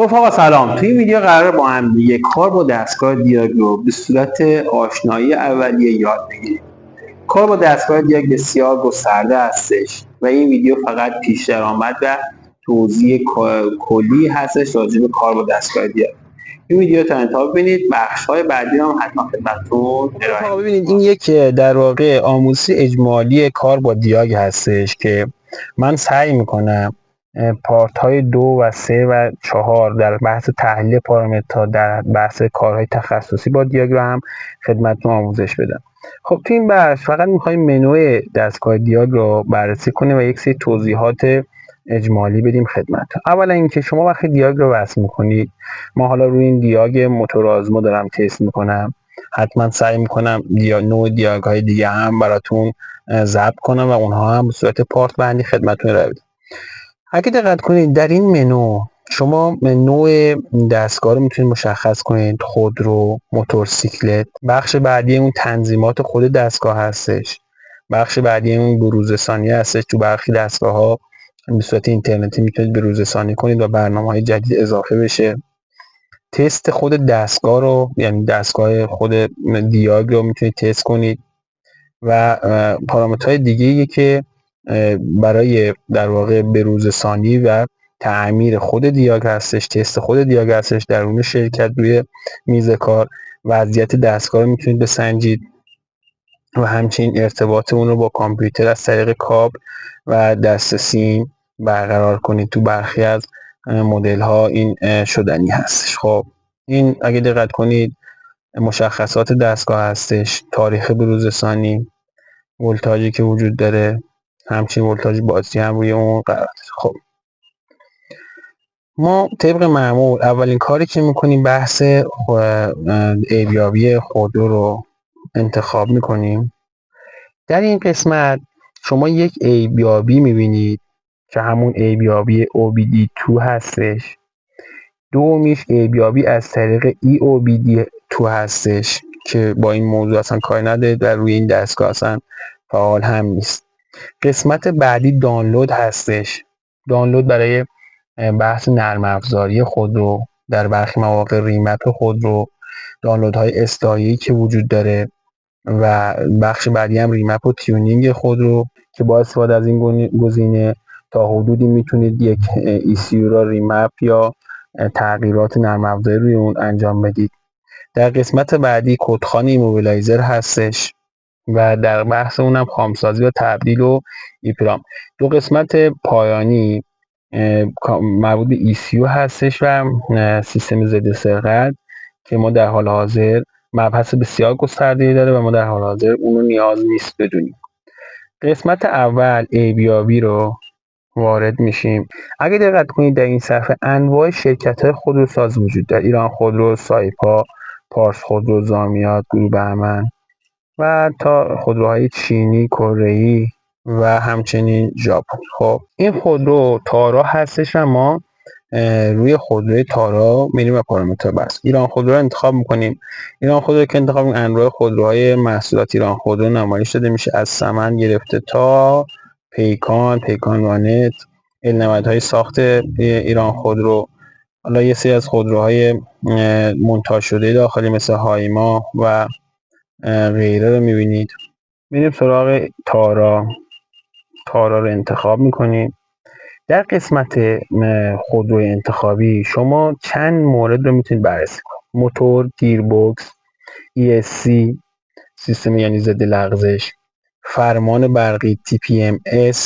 رفقا سلام. توی این ویدیو قراره با هم دیگه کار با دستگاه دیاگ رو به صورت آشنایی اولیه یاد بگیریم. کار با دستگاه دیاگ بسیار گسترده هستش و این ویدیو فقط پیش درآمد و توضیح کلی هستش راجع به کار با دستگاه دیاگ. این ویدیو تا انتها ببینید، بخش‌های بعدی هم حتما خدمتتون ارائه میدم. ببینید این یک در واقع آموزش اجمالی کار با دیاگ هستش که من سعی میکنم پارت های 2 و 3 و 4 در بحث تحلیل پارامترها در بحث کارهای تخصصی با دیاگرام خدمتتون آموزش بدم. خب تو این بخش فقط میخوایم منوی دستگاه دیاگ رو بررسی کنیم و یک سری توضیحات اجمالی بدیم خدمتتون. اولا اینکه شما وقتی دیاگ رو وصل میکنید، ما حالا روی این دیاگ موتورآزمو دارم تست میکنم، حتما سعی میکنم نوع دیاگ های دیگه هم براتون ضبط کنم و اونها هم به صورت پارت بندی خدمتتون ارائه بدم. اگه دقت کنید در این منو شما نوع دستگاه رو میتونید مشخص کنید: خودرو، موتورسیکلت. بخش بعدی اون تنظیمات خود دستگاه هستش. بخش بعدی اون بروزرسانی هستش. تو برخی دستگاه ها به صورت اینترنتی میتونید بروزرسانی کنید و برنامه‌های جدید اضافه بشه. تست خود دستگاه رو، یعنی دستگاه خود دیاگ رو میتونید تست کنید و پارامترهای دیگه‌ای که برای در واقع بروزرسانی و تعمیر خود دیاگ هستش، تست خود دیاگ هستش. در اون شرکت روی میز کار وضعیت دستگاه رو میتونید بسنجید و همچنین ارتباط اون رو با کامپیوتر از طریق کابل و دست سیم برقرار کنید. تو برخی از مدل ها این شدنی هستش. خب این اگه دقت کنید مشخصات دستگاه هستش، تاریخ بروزرسانی، ولتاژی که وجود داره، همچنین ولتاژ باتری هم روی اون قرار داره. خب ما طبق معمول اولین کاری که میکنیم بحث ارزیابی خودرو رو انتخاب میکنیم. در این قسمت شما یک ارزیابی میبینید که همون ارزیابی OBD2 هستش. دومیش ارزیابی از طریق EOBD2 هستش که با این موضوع اصلا کاری نداره و روی این دستگاه اصلا فعال هم نیست. قسمت بعدی دانلود هستش. دانلود برای بحث نرم افزاری خودرو، در برخی مواقع ریمپ خودرو، دانلودهای استایی که وجود داره و بخش بعدی هم ریمپ و تیونینگ خودرو که با استفاده از این گزینه تا حدودی میتونید یک ECU را ریمپ یا تغییرات نرم افزاری روی اون انجام بدید. در قسمت بعدی کدخوان ایموبیلایزر هستش و در بحث اونم خامسازی و تبدیل و ایپرام. دو قسمت پایانی مربوط به ECU هستش و سیستم ضد سرقت که ما در حال حاضر مبحث بسیار گسترده‌ای داره و ما در حال حاضر اونو نیاز نیست بدونیم. قسمت اول ارزیابی رو وارد میشیم. اگه دقت کنید در این صفحه انواع شرکت‌های خودروساز وجود داره: ایران خودرو، سایپا، پارس خودرو، زامیات، گروه بهمن و تا خودروهای چینی، کره‌ای و همچنین ژاپن. خب این خودرو تارا هستش و ما روی خودروی تارا میریم و پارامتر بس ایران خودرو رو انتخاب میکنیم. ایران خودرو که انتخاب میکنیم انواع خودروهای محصولات ایران خودرو نمایش داده میشه، از سمن گرفته تا پیکان وانت، های ساخت ایران خودرو. حالا یه سری از خودروهای مونتاژ شده داخلی مثل هایما و غیره رو میبینید. میریم سراغ تارا رو انتخاب میکنیم. در قسمت خودروی انتخابی شما چند مورد رو میتونید بررسی کنید: موتور، گیربکس، ESC سیستم یعنی ضد لغزش، فرمان برقی TPMS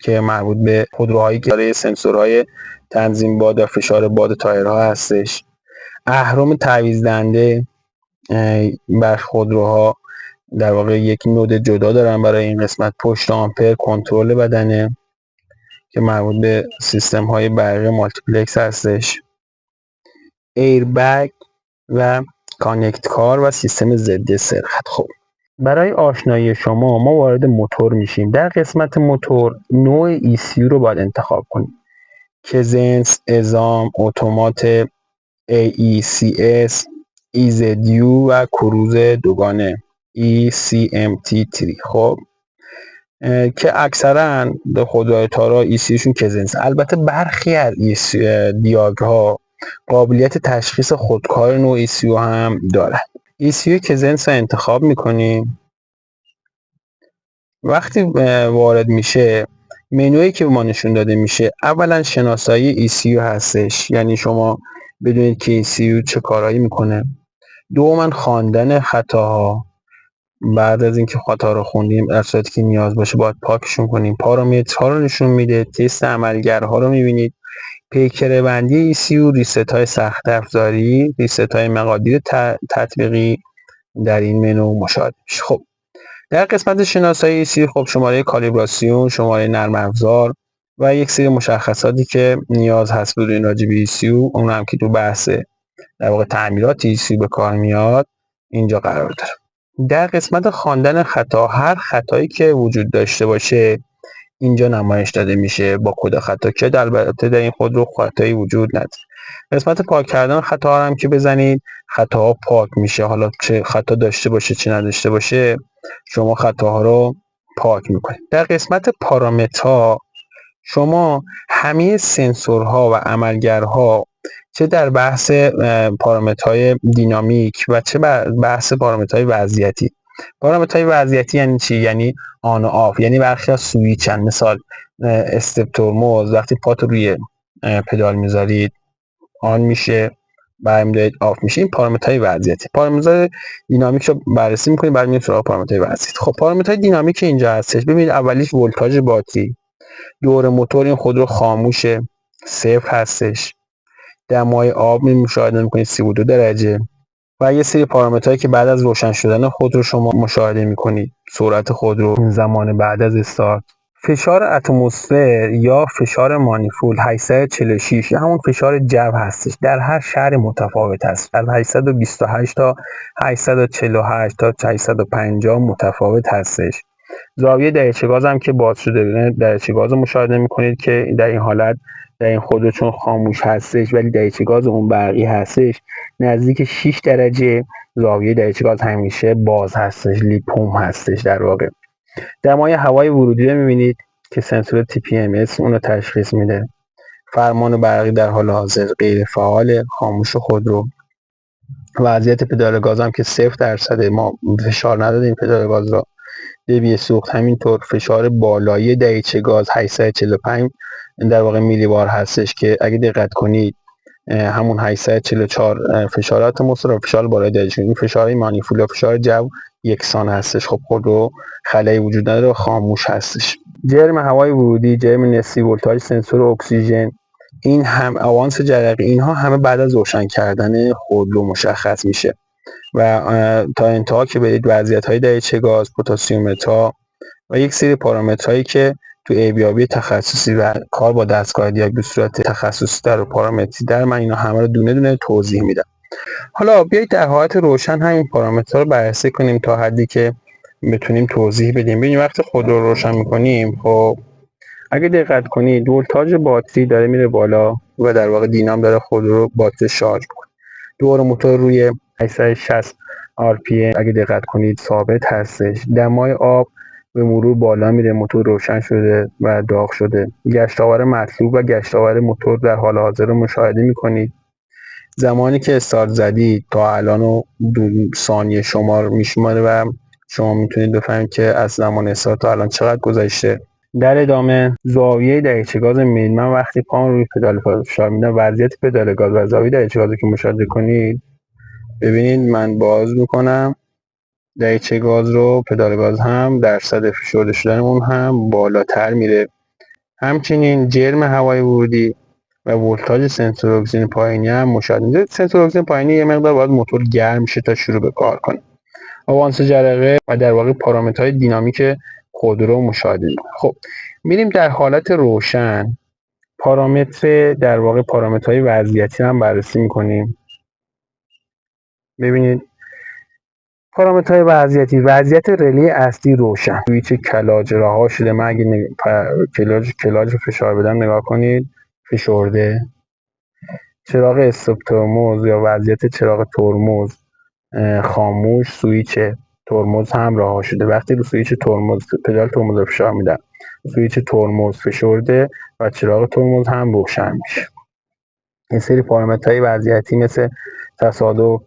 که مربوط به خودروهایی که داره سنسورهای تنظیم باد و فشار باد تایرها هستش، اهرم تعویض دهنده بر خودروها در واقع یک نود جدا دارن برای این قسمت، پشت آمپر، کنترل بدنه که مربوط به سیستم های برقی مالتیپلکس هستش، ایربگ و کانکت کار و سیستم ضد سرقت. خب برای آشنایی شما ما وارد موتور میشیم. در قسمت موتور نوع ECU رو باید انتخاب کنیم: کزنس، ازام، اتومات، AECS، EZU و کروز دوگانه ECMT3. خب که اکثرا خودروهای تارا ECU شون کزنس. البته برخی از دیاگ ها قابلیت تشخیص خودکار نوع ECU هم داره. ECU که زنس رو انتخاب میکنیم، وقتی وارد میشه منویی که به ما نشون داده میشه، اولا شناسایی ECU هستش، یعنی شما بدونید که ECU چه کارایی میکنه. دوما خواندن خطاها، بعد از اینکه خطا رو خوندیم در صورتی که نیاز باشه باید پاکشون کنیم. پارامترها رو نشون میده، تست عملگرها رو میبینید، پیکره بندی ECU، ریست های سخت افزاری، ریست های مقادیر تطبیقی در این منو مشاهده میشه. خب در قسمت شناسایی ECU خب شماره کالیبراسیون، شماره نرم افزار و یک سری مشخصاتی که نیاز هست بدونید راجع به ECU، اون هم که تو بحث در واقع تعمیرات ECU به کار میاد اینجا قرار داره. در قسمت خواندن خطا، هر خطایی که وجود داشته باشه اینجا نمایش داده میشه با کد خطا، که البته در این خودرو خطایی وجود نداره. قسمت پاک کردن خطا هم که بزنید خطاها پاک میشه، حالا چه خطا داشته باشه چه نداشته باشه شما خطاها رو پاک میکنید. در قسمت پارامترها شما همه سنسورها و عملگرها، چه در بحث پارامترهای دینامیک و چه بحث پارامترهای وضعیتی. پارامترهای وضعیتی یعنی چی؟ یعنی آن و آف، یعنی برخی از سویچن، مثال استپ ترمز وقتی پات روی پدال میذارید آن میشه، برمی‌دارید آف میشه. این پارامترهای وضعیتی. پارامترهای دینامیک رو بررسی می‌کنید، بعد میریم سراغ پارامترهای وضعیتی. خب پارامترهای دینامیک اینجا هستش. ببینید اولیش ولتاژ باتری، دور موتور این خودرو خاموشه، صفر هستش، دمای آب مشاهده میکنید 32 درجه و یه سری پارامترهایی که بعد از روشن شدن خودرو شما مشاهده میکنید، سرعت خودرو، زمان بعد از استارت، فشار اتمسفر یا فشار مانیفول 846 یا همون فشار جو هستش، در هر شهر متفاوت است، از 828 تا 848 تا 850 متفاوت هستش. زاویه دریچه گاز هم که باز شده، دریچه گاز رو مشاهده میکنید که در این حالت در این خودرو چون خاموش هستش ولی دریچه گاز اون برقی هستش، نزدیک 6 درجه زاویه دریچه گاز همیشه باز هستش، لیپوم هستش در واقع. دمای هوای ورودی رو میبینید که سنسور TPMS اون رو تشخیص میده. فرمان برقی در حال حاضر غیر فعال، خاموش خودرو. وضعیت پدال گاز هم که 0%، ما فشار ندادیم پدال گاز را. دبی سوخت همینطور. فشار بالایی دریچه گاز 845 در واقع میلی بار هستش که اگه دقت کنید همون 844 فشارات مصر فشار بالای دریچه، این فشار مانیفول و فشار جو یکسان هستش. خب خودرو خلایی وجود نداره و خاموش هستش. جرم هوای ورودی، جرم نسبی، ولتاژ سنسور اکسیژن، این هم اوانس جرقی، اینها همه بعد از روشن کردن خودرو مشخص میشه و تا انتها که برید وضعیت‌های دریچه گاز، پتاسیم‌متر و یک سری پارامترهایی که تو ABAB تخصصی و کار با دستگاه دیاگ به صورت تخصصی در و پارامتری در، من اینا همه رو دونه دونه توضیح میدم. حالا بیایید در حالت روشن همین پارامترها رو بررسی کنیم تا حدی که بتونیم توضیح بدیم. ببینید وقتی خود رو روشن می‌کنیم، خب اگه دقت کنید ولتاژ باتری داره میره بالا و در واقع دینام داره خود رو باتری شارژ می‌کنه. دور موتور روی 860 RPM اگه دقت کنید ثابت هستش. دمای آب به مرور بالا میره، موتور روشن شده و داغ شده. گشتاور مطلوب و گشتاور موتور در حال حاضر رو مشاهده میکنید. زمانی که استارت زدید تا الان رو ثانیه شمار میشماره و شما میتونید بفهمید که از زمان استارت تا الان چقدر گذشته. در ادامه زاویه دریچه گاز میل، من وقتی پام روی پدال فشار میدم وضعیت پدال گاز و زاویه دریچه گاز که مشاهده کنید، ببینید من باز میکنم دریچه گاز رو، پدال گاز هم درصد فشرده شدن اون هم بالاتر میره. همچنین جرم هوای ورودی و ولتاژ سنسور اکسیژن پایینی هم مشاهده میشه. سنسور اکسیژن پایینی یه مقدار باید موتور گرم شه تا شروع به کار کنه. آوانس جرقه و در واقع پارامترهای دینامیک خودرو مشاهده میکنه. خب میریم در حالت روشن پارامتر در واقع پارامترهای وضعیتی هم بررسی میکنیم. ببینید پارامترهای وضعیتی، وضعیت رلی اصلی روشن، سویچ کلاج رها شده. من اگه کلاج رو فشار بدم نگاه کنید فشرده. چراغ استاپ ترمز یا وضعیت چراغ ترمز خاموش، سویچ ترمز هم رها شده. وقتی رو سویچ ترمز پدال ترمز رو فشار میدم سویچ ترمز فشرده و چراغ ترمز هم روشن میشه. یه سری پارامترهای وضعیتی مثل تصادف،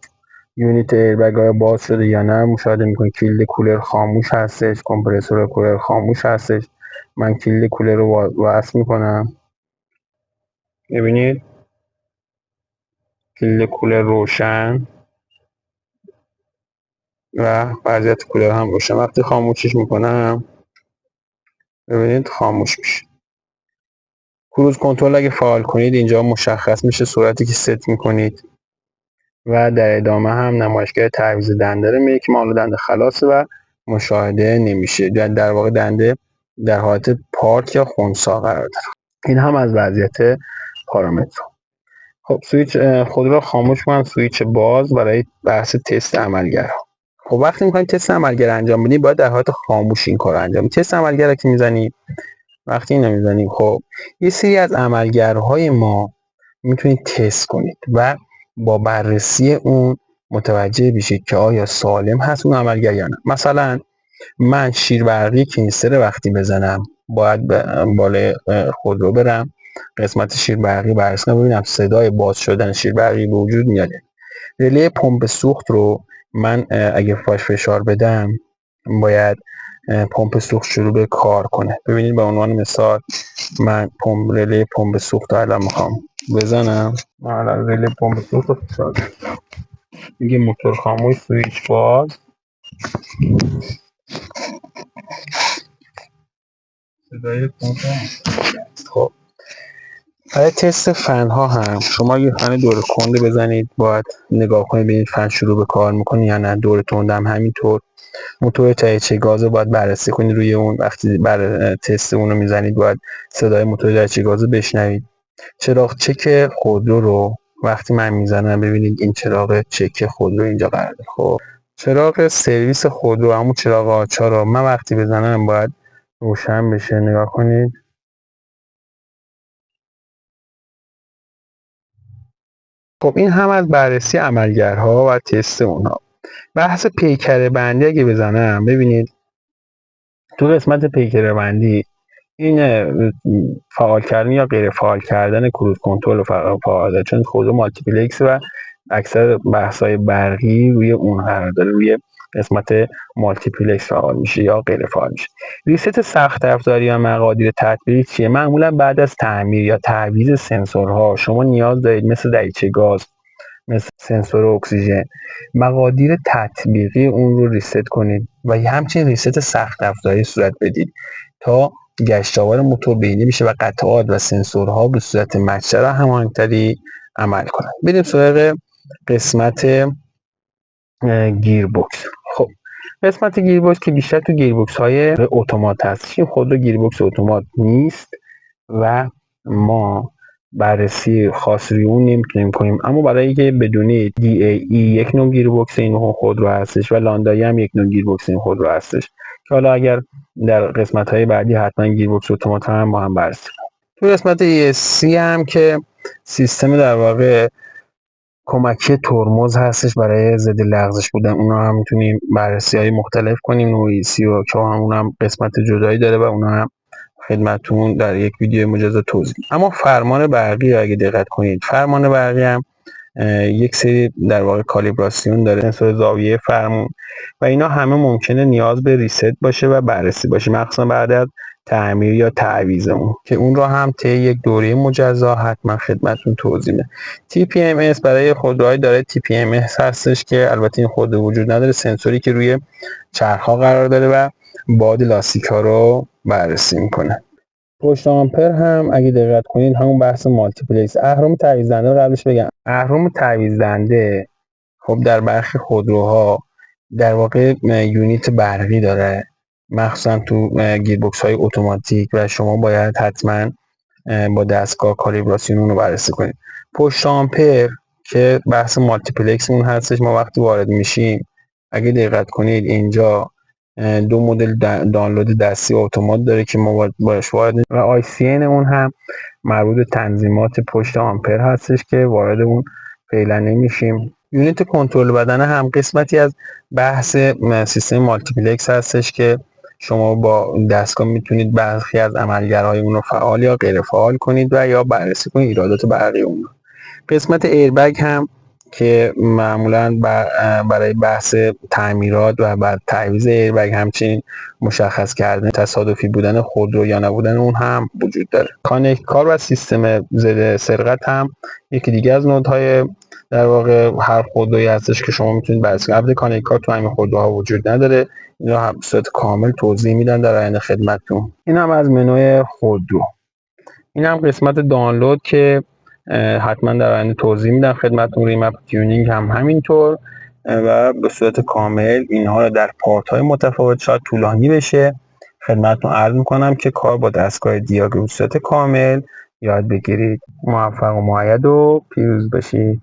یونیت ایربگ های باز شده یا نه مشاهده میکنید. کلید کولر خاموش هستش، کمپرسور کولر خاموش هستش. من کلید کولر رو وصل میکنم، ببینید کلید کولر روشن و وضعیت کولر هم روشن. وقتی خاموشش میکنم ببینید خاموش میشه. کروز کنترل اگه فعال کنید اینجا مشخص میشه سرعتی که ست میکنید و در ادامه هم نمایشگر تعویض دنده رو میگه که ما دنده خلاصه و مشاهده نمیشه، در واقع دنده در حالت پارک یا خنثی قرار داره. این هم از وضعیت پارامتر. خب سویچ خودرو خاموش کنم، سویچ باز برای بحث تست عملگر. خب وقتی میخوایم تست عملگر انجام بدیم باید در حالت خاموش این کار انجام بدیم. تست عملگر که میزنیم، وقتی اینو میزنیم خب یه سری از عملگرهای ما میتونید تست کنید و با بررسی اون متوجه بشید که آیا سالم هست اون عملگر یا نه. مثلا من شیربرقی کینستر وقتی بزنم باید بالای خودرو برم، قسمت شیربرقی بررسی کنم ببینم صدای باز شدن شیربرقی به وجود میاد. رله پمپ سوخت رو من اگه فشار بدم باید پمپ سوخت شروع به کار کنه. ببینید به عنوان مثال من رله پمپ سوخت رو الان میخوام بزنم. من الان رله پمپ سوخت رو فشار بدم، میگه موتور خاموش، سویچ باز، صدای پمپ. خب برای تست فن ها هم شما یه فن دور کنده بزنید، باید نگاه کنید ببینید فن شروع به کار میکنه یا نه. دور تند هم همینطور. موتور دریچه گاز رو باید بررسی کنید روی اون. وقتی بر تست اون رو میزنید باید صدای موتور دریچه گاز رو بشنوید. چراغ چک خودرو رو وقتی من میزنم ببینید این چراغ چک خودرو اینجا قرار داره. خب چراغ سرویس خودرو، همون چراغ آچار رو من وقتی بزنم باید روشن بشه. نگاه کنید. خب این هم از بررسی عملگرها و تست اونها. بحث پیکره بندی اگه بزنم ببینید تو قسمت پیکره بندی این فعال کردن یا غیر فعال کردن کروز کنترل فعال، چون خود مالتیپلکس و اکثر بحث‌های برقی روی اون قرار داره، روی قسمت مالتیپلکس فعال میشه یا غیر فعال میشه. ریست سخت افزاری یا مقادیر تطبیقی چیه؟ معمولا بعد از تعمیر یا تعویض سنسورها شما نیاز دارید مثل دریچه گاز، مثل سنسور اکسیژن، مقادیر تطبیقی اون رو ریست کنید و همچنین ریست سخت افزاری صورت بدید تا گشتاور موتور بینی بشه و قطعات و سنسورها به صورت مچه و هماهنگتری عمل کنند. بریم سراغ قسمت گیربکس. خب قسمت گیربکس که بیشتر تو گیربکس های اتومات هست، این خود رو گیربکس اتومات نیست و ما بررسی خاص روی اون نمیتونیم کنیم، اما برای اینکه بدونید DAE یک نوع گیربکس این خودرو هستش و لاندایی هم یک نوع گیربکس این خودرو هستش که حالا اگر در قسمت های بعدی حتما گیربکس اتومات هم با هم بررسی کنیم. تو قسمت ESC هم که سیستم در واقع کمکی ترمز هستش برای ضد لغزش بودن، اونا هم میتونیم بررسی های مختلف کنیم. نوع ECU که اون هم قسمت جدایی داره و اونا هم خدمتتون در یک ویدیو مجزا توضیح. اما فرمان برقی اگه دقت کنید، فرمان برقی هم یک سری در واقع کالیبراسیون داره، سنسور زاویه فرمون و اینا همه ممکنه نیاز به ریست باشه و بررسی باشه، مخصوصا بعد از تعمیر یا تعویض اون که اون رو هم طی یک دوره مجزا حتما خدمتتون توضیح میدم. TPMS برای خودروهای داره TPMS هستش که البته این خودرو وجود نداره، سنسوری که روی چرخ‌ها قرار داره و باد لاستیک ها رو بررسی میکنه. پشت آمپر هم اگه دقت کنید همون بحث مالتیپلکس. اهرم تعویض دنده رو قبلش بگم. اهرم تعویض دنده خب در برخی خودروها در واقع یونیت برقی داره، مخصوصا تو گیربکس های اتوماتیک و شما باید حتما با دستگاه کالیبراسیون اون رو بررسی کنید. پشت آمپر که بحث مالتیپلکس اون هستش، ما وقتی وارد میشیم اگه دقت کنید اینجا دو مدل دانلود دستی و اتومات داره که ما باش وارد و آی سی ان اون هم مربوط به تنظیمات پشت آمپر هستش که وارد اون فعلا نمیشیم. یونیت کنترل بدنه هم قسمتی از بحث سیستم مالتیپلکس هستش که شما با دستگاه میتونید برخی از عملگرهای اون رو فعال یا غیر فعال کنید و یا بررسی کنید ایرادات برقی اون رو. قسمت ایربگ هم که معمولا برای بحث تعمیرات و بعد تعویض ایربگ همچنین مشخص کردن تصادفی بودن خودرو یا نبودن اون هم وجود داره. کانکت کار و سیستم ضد سرقت هم یکی دیگه از نودهای در واقع هر خودرویی هستش که شما میتونید بررسی کنید. البته کانکت کار تو همین خودروها وجود نداره، اینا هم به صورت کامل توضیح میدن در آینده خدمتتون. این هم از منوی خودرو. این هم قسمت دانلود که حتما در آینده توضیح میدم خدمتتون. ریمپ تیونینگ هم همینطور و به صورت کامل اینها رو در پارت های متفاوت شاید طولانی بشه خدمتتون عرض میکنم که کار با دستگاه دیاگ به صورت کامل یاد بگیرید. موفق و مؤید و پیروز باشید.